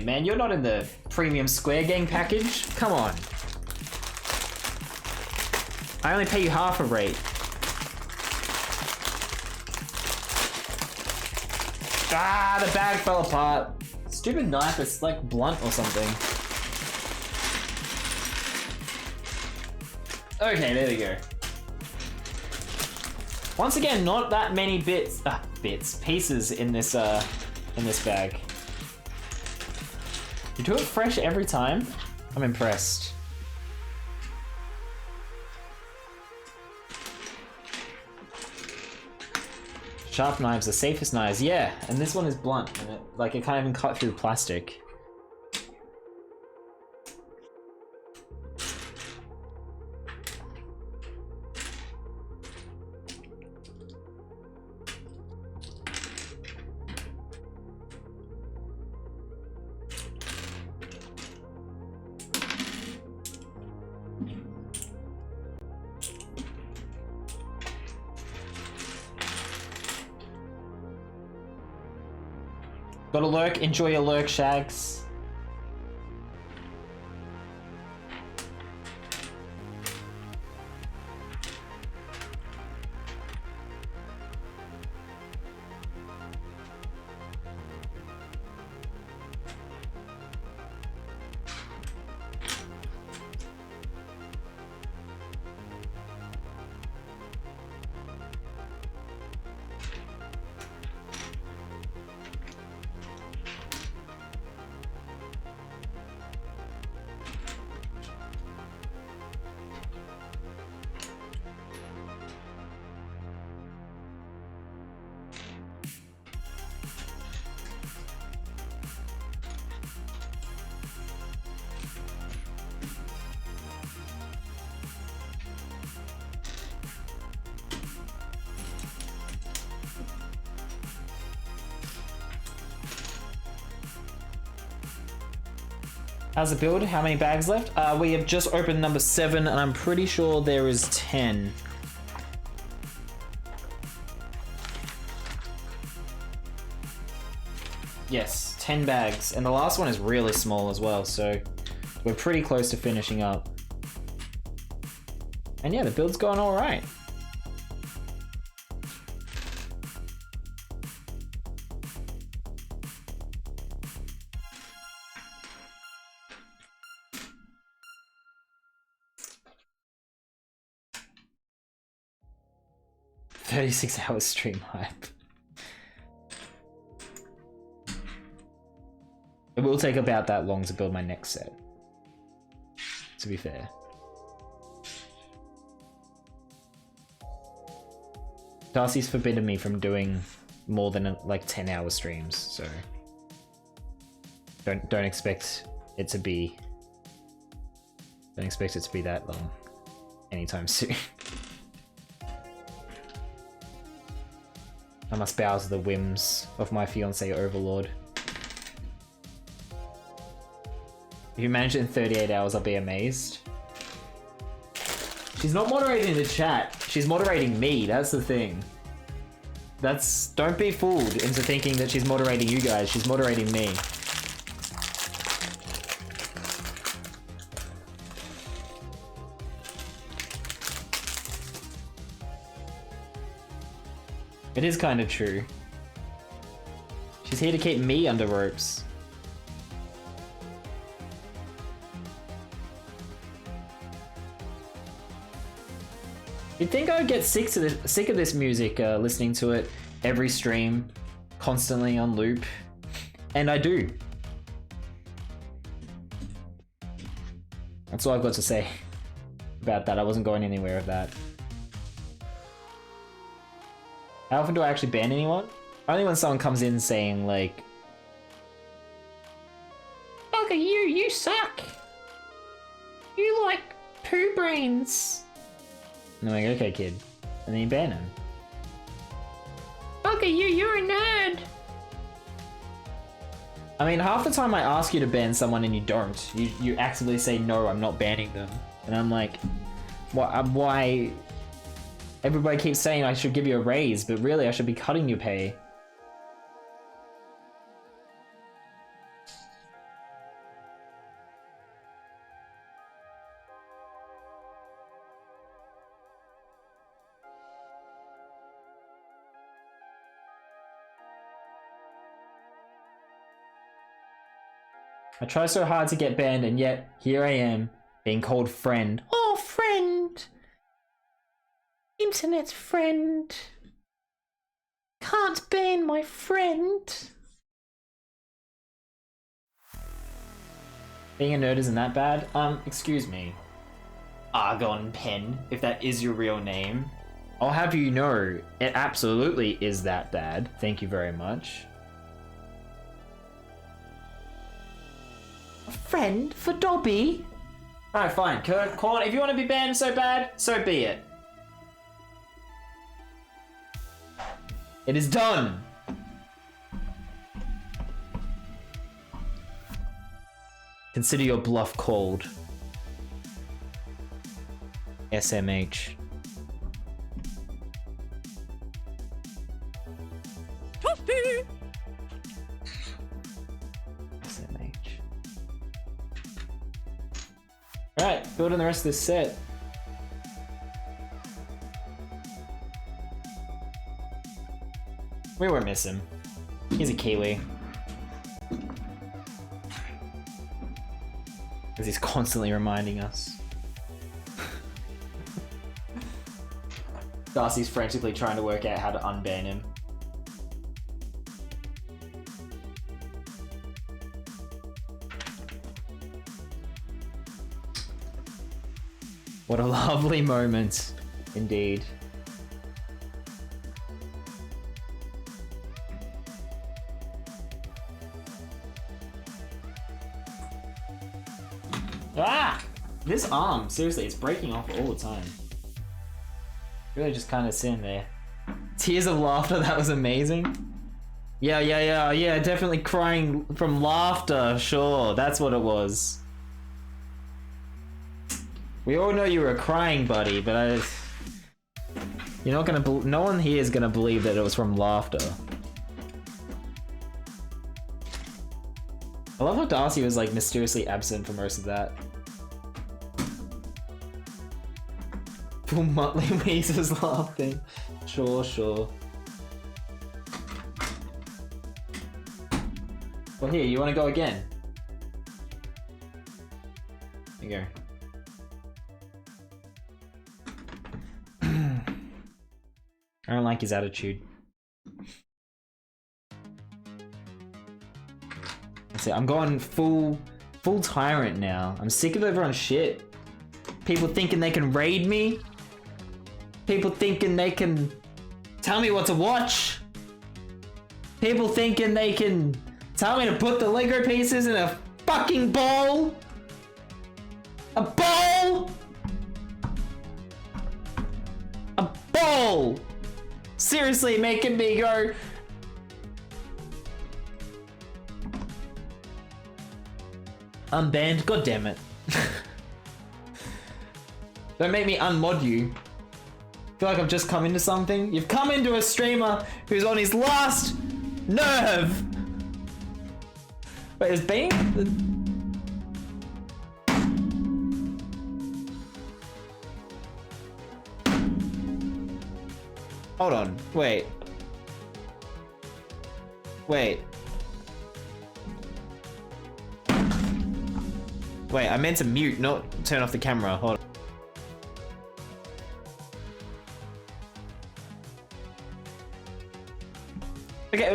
man. You're not in the premium Square Gang package. Come on. I only pay you half a rate. Ah, the bag fell apart. Stupid knife, it's like blunt or something. Okay, there we go. Once again, not that many pieces in this bag. You do it fresh every time? I'm impressed. Sharp knives, the safest knives, yeah. And this one is blunt, and it can't even cut through plastic. Got a lurk? Enjoy your lurk, Shags. How's the build? How many bags left? We have just opened number 7, and I'm pretty sure there is 10. Yes, 10 bags. And the last one is really small as well, so we're pretty close to finishing up. And yeah, the build's going all right. $36-hour stream hype. It will take about that long to build my next set, to be fair. Darcy's forbidden me from doing more than like 10-hour streams, so don't expect it to be that long anytime soon. I must bow to the whims of my fiancé overlord. If you manage it in 38 hours, I'll be amazed. She's not moderating the chat. She's moderating me. That's the thing. Don't be fooled into thinking that she's moderating you guys. She's moderating me. It is kind of true. She's here to keep me under ropes. You'd think I would get sick of this music, listening to it every stream, constantly on loop, and I do. That's all I've got to say about that. I wasn't going anywhere with that. How often do I actually ban anyone? Only when someone comes in saying like, "Look at you, you suck. You like poo brains." And I'm like, okay, kid. And then you ban him. Look at you, you're a nerd. I mean, half the time I ask you to ban someone and you don't. You actively say, no, I'm not banning them. And I'm like, why? Everybody keeps saying I should give you a raise, but really I should be cutting your pay. I try so hard to get banned, and yet here I am, being called friend. Oh, friend! Internet friend. Can't ban my friend. Being a nerd isn't that bad. Excuse me. Argon Pen, if that is your real name. I'll have you know, it absolutely is that bad. Thank you very much. A friend for Dobby? Alright, fine. Corn, if you want to be banned so bad, so be it. It is done! Consider your bluff called. SMH. SMH. Alright, building the rest of this set. We won't miss him. He's a Kiwi. Because he's constantly reminding us. Darcy's frantically trying to work out how to unban him. What a lovely moment, indeed. Ah! This arm, seriously, it's breaking off all the time. Really just kind of sitting there. Tears of laughter, that was amazing. Yeah, definitely crying from laughter, sure, that's what it was. We all know you were crying, buddy, but you're not gonna, no one here is gonna believe that it was from laughter. I love how Darcy was like mysteriously absent for most of that. Full Muttley Weezer's laughing. Sure. Well, here, you want to go again? Here you go. I don't like his attitude. That's it. I'm going full tyrant now. I'm sick of everyone's shit. People thinking they can raid me. People thinking they can tell me what to watch. People thinking they can tell me to put the Lego pieces in a fucking bowl. A bowl! A bowl! Seriously, making me go. Unbanned? God damn it. Don't make me unmod you. I feel like I've just come into something. You've come into a streamer who's on his last nerve. Wait, is Bane? Hold on, wait. Wait, I meant to mute, not turn off the camera. Hold on.